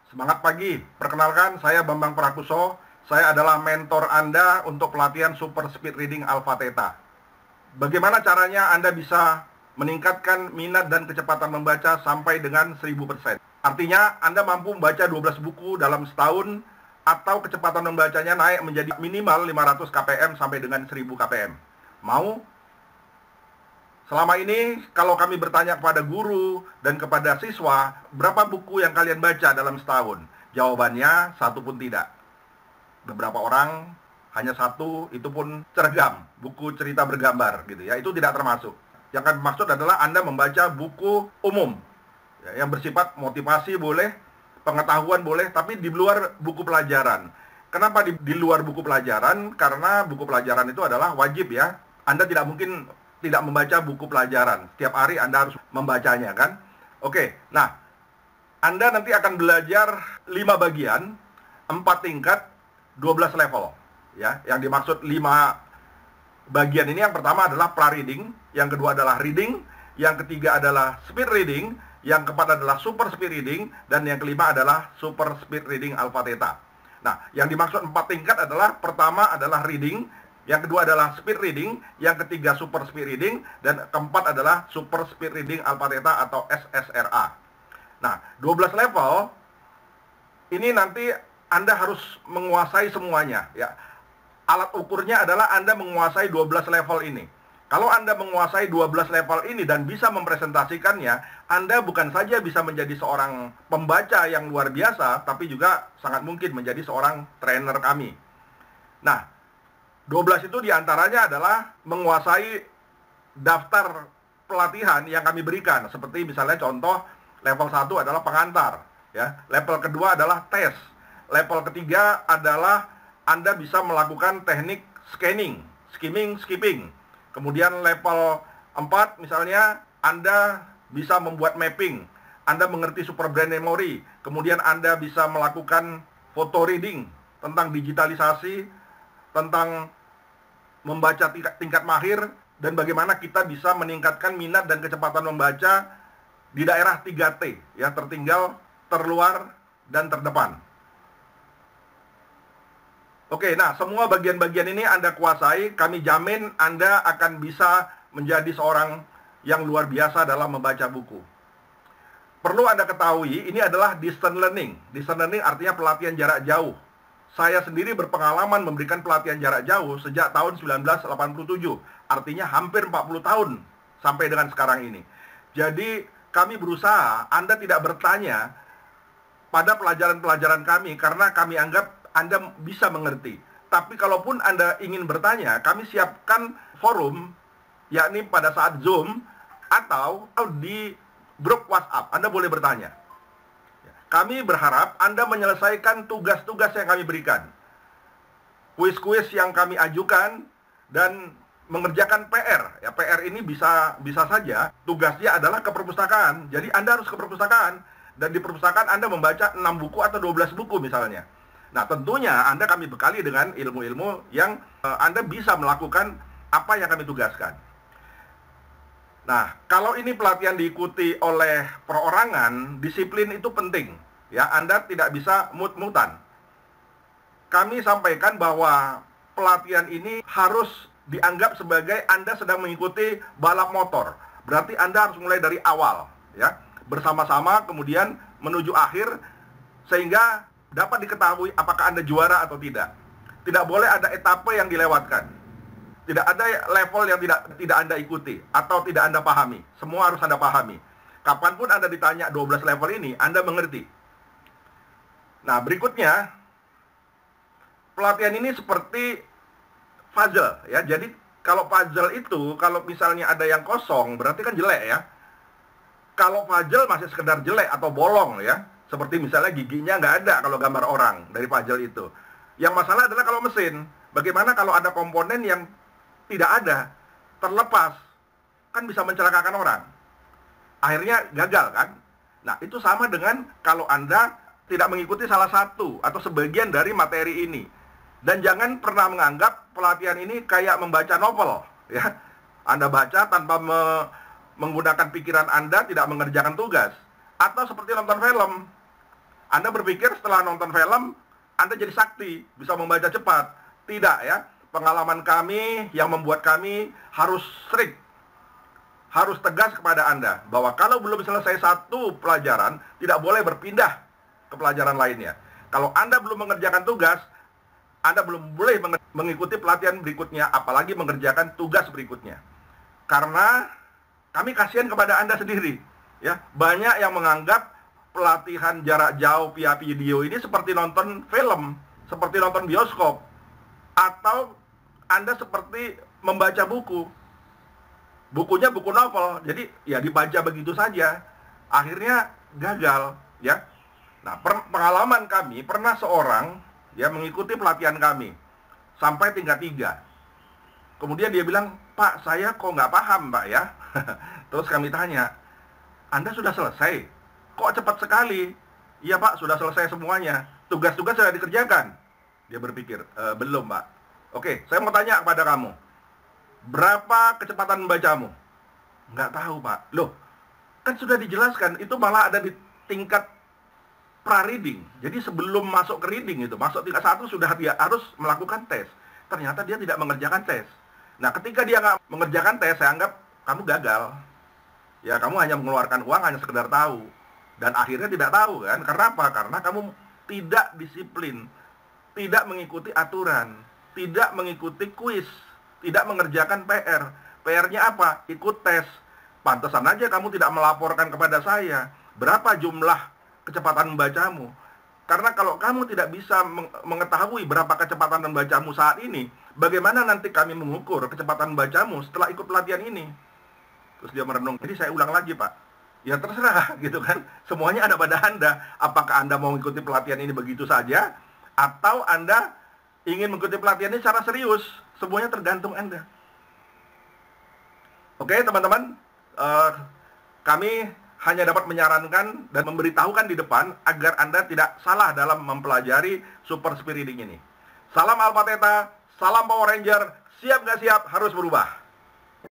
Semangat pagi, perkenalkan saya Bambang Prakuso. Saya adalah mentor Anda untuk pelatihan Super Speed Reading Alpha Theta. Bagaimana caranya Anda bisa meningkatkan minat dan kecepatan membaca sampai dengan 1000%? Artinya Anda mampu membaca 12 buku dalam setahun atau kecepatan membacanya naik menjadi minimal 500 kpm sampai dengan 1000 kpm. Mau? Selama ini, kalau kami bertanya kepada guru dan kepada siswa, berapa buku yang kalian baca dalam setahun? Jawabannya, satu pun tidak. Beberapa orang hanya satu, itu pun cergam, buku cerita bergambar, gitu ya. Itu tidak termasuk. Yang kami maksud adalah Anda membaca buku umum, ya, yang bersifat motivasi boleh, pengetahuan boleh, tapi di luar buku pelajaran. Kenapa di luar buku pelajaran? Karena buku pelajaran itu adalah wajib ya. Anda tidak mungkin tidak membaca buku pelajaran. Setiap hari Anda harus membacanya kan. Oke, nah Anda nanti akan belajar 5 bagian, 4 tingkat, 12 level. Ya, yang dimaksud 5 bagian ini yang pertama adalah pra-reading, yang kedua adalah reading, yang ketiga adalah speed reading, yang keempat adalah super speed reading, dan yang kelima adalah super speed reading alpha theta. Nah, yang dimaksud 4 tingkat adalah pertama adalah reading, yang kedua adalah speed reading, yang ketiga super speed reading, dan keempat adalah super speed reading alpha theta atau SSRA. Nah, 12 level ini nanti Anda harus menguasai semuanya ya. Alat ukurnya adalah Anda menguasai 12 level ini. Kalau Anda menguasai 12 level ini dan bisa mempresentasikannya, Anda bukan saja bisa menjadi seorang pembaca yang luar biasa, tapi juga sangat mungkin menjadi seorang trainer kami. Nah, 12 itu diantaranya adalah menguasai daftar pelatihan yang kami berikan. Seperti misalnya contoh, level 1 adalah pengantar. Ya. Level kedua adalah tes. Level ketiga adalah Anda bisa melakukan teknik scanning, skimming, skipping. Kemudian level 4 misalnya Anda bisa membuat mapping. Anda mengerti super brain memory. Kemudian Anda bisa melakukan photo reading tentang digitalisasi, tentang membaca tingkat mahir, dan bagaimana kita bisa meningkatkan minat dan kecepatan membaca di daerah 3T, ya, tertinggal, terluar, dan terdepan. Oke, nah semua bagian-bagian ini Anda kuasai, kami jamin Anda akan bisa menjadi seorang yang luar biasa dalam membaca buku. Perlu Anda ketahui, ini adalah distance learning. Distance learning artinya pelatihan jarak jauh. Saya sendiri berpengalaman memberikan pelatihan jarak jauh sejak tahun 1987. Artinya hampir 40 tahun sampai dengan sekarang ini. Jadi kami berusaha Anda tidak bertanya pada pelajaran-pelajaran kami karena kami anggap Anda bisa mengerti. Tapi kalaupun Anda ingin bertanya, kami siapkan forum, yakni pada saat Zoom atau di grup WhatsApp. Anda boleh bertanya. Kami berharap Anda menyelesaikan tugas-tugas yang kami berikan, kuis-kuis yang kami ajukan, dan mengerjakan PR. Ya, PR ini bisa saja tugasnya adalah ke perpustakaan. Jadi Anda harus ke perpustakaan, dan di perpustakaan Anda membaca 6 buku atau 12 buku misalnya. Nah, tentunya Anda kami bekali dengan ilmu-ilmu yang Anda bisa melakukan apa yang kami tugaskan. Nah, kalau ini pelatihan diikuti oleh perorangan, disiplin itu penting. Ya, Anda tidak bisa mut-mutan. Kami sampaikan bahwa pelatihan ini harus dianggap sebagai Anda sedang mengikuti balap motor. Berarti Anda harus mulai dari awal, ya, bersama-sama kemudian menuju akhir sehingga dapat diketahui apakah Anda juara atau tidak. Tidak boleh ada etape yang dilewatkan. Tidak ada level yang tidak Anda ikuti atau tidak Anda pahami. Semua harus Anda pahami. Kapanpun Anda ditanya 12 level ini, Anda mengerti. Nah, berikutnya, pelatihan ini seperti puzzle, ya. Jadi, kalau puzzle itu, kalau misalnya ada yang kosong, berarti kan jelek, ya. Kalau puzzle masih sekedar jelek atau bolong, ya. Seperti misalnya giginya nggak ada kalau gambar orang dari puzzle itu. Yang masalah adalah kalau mesin. Bagaimana kalau ada komponen yang tidak ada, terlepas, kan bisa mencelakakan orang. Akhirnya gagal kan? Nah, itu sama dengan kalau Anda tidak mengikuti salah satu atau sebagian dari materi ini. Dan jangan pernah menganggap pelatihan ini kayak membaca novel, ya. Anda baca tanpa menggunakan pikiran Anda, tidak mengerjakan tugas. Atau seperti nonton film. Anda berpikir setelah nonton film, Anda jadi sakti, bisa membaca cepat. Tidak ya. Pengalaman kami yang membuat kami harus strict, harus tegas kepada Anda, bahwa kalau belum selesai satu pelajaran, tidak boleh berpindah ke pelajaran lainnya. Kalau Anda belum mengerjakan tugas, Anda belum boleh mengikuti pelatihan berikutnya, apalagi mengerjakan tugas berikutnya. Karena kami kasihan kepada Anda sendiri. Ya, banyak yang menganggap pelatihan jarak jauh via video ini seperti nonton film, seperti nonton bioskop, atau Anda seperti membaca buku. Bukunya buku novel, jadi ya dibaca begitu saja. Akhirnya gagal, ya. Nah, pengalaman kami, pernah seorang ya mengikuti pelatihan kami sampai tingkat 3. Kemudian dia bilang, "Pak, saya kok nggak paham, Pak ya." Terus kami tanya, "Anda sudah selesai? Kok cepat sekali?" "Iya, Pak, sudah selesai semuanya. Tugas-tugas sudah dikerjakan." Dia berpikir, "Belum, Pak." "Oke, saya mau tanya kepada kamu. Berapa kecepatan membacamu?" "Nggak tahu, Pak." "Loh, kan sudah dijelaskan, itu malah ada di tingkat pra-reading. Jadi sebelum masuk ke reading itu, masuk tingkat 1 sudah dia harus melakukan tes." Ternyata dia tidak mengerjakan tes. Nah, ketika dia nggak mengerjakan tes, saya anggap kamu gagal. Ya, kamu hanya mengeluarkan uang, hanya sekedar tahu. Dan akhirnya tidak tahu kan? Karena apa? Karena kamu tidak disiplin, tidak mengikuti aturan, tidak mengikuti kuis, tidak mengerjakan PR. PR-nya apa? Ikut tes. Pantesan aja kamu tidak melaporkan kepada saya berapa jumlah kecepatan membacamu. Karena kalau kamu tidak bisa mengetahui berapa kecepatan membacamu saat ini, bagaimana nanti kami mengukur kecepatan membacamu setelah ikut pelatihan ini? Terus dia merenung. Jadi saya ulang lagi, Pak. Ya terserah gitu kan. Semuanya ada pada Anda. Apakah Anda mau mengikuti pelatihan ini begitu saja, atau Anda ingin mengikuti pelatihan ini secara serius? Semuanya tergantung Anda. Oke, teman-teman. Kami hanya dapat menyarankan dan memberitahukan di depan agar Anda tidak salah dalam mempelajari super speed reading ini. Salam Alpha Theta, salam Power Ranger, siap nggak siap harus berubah.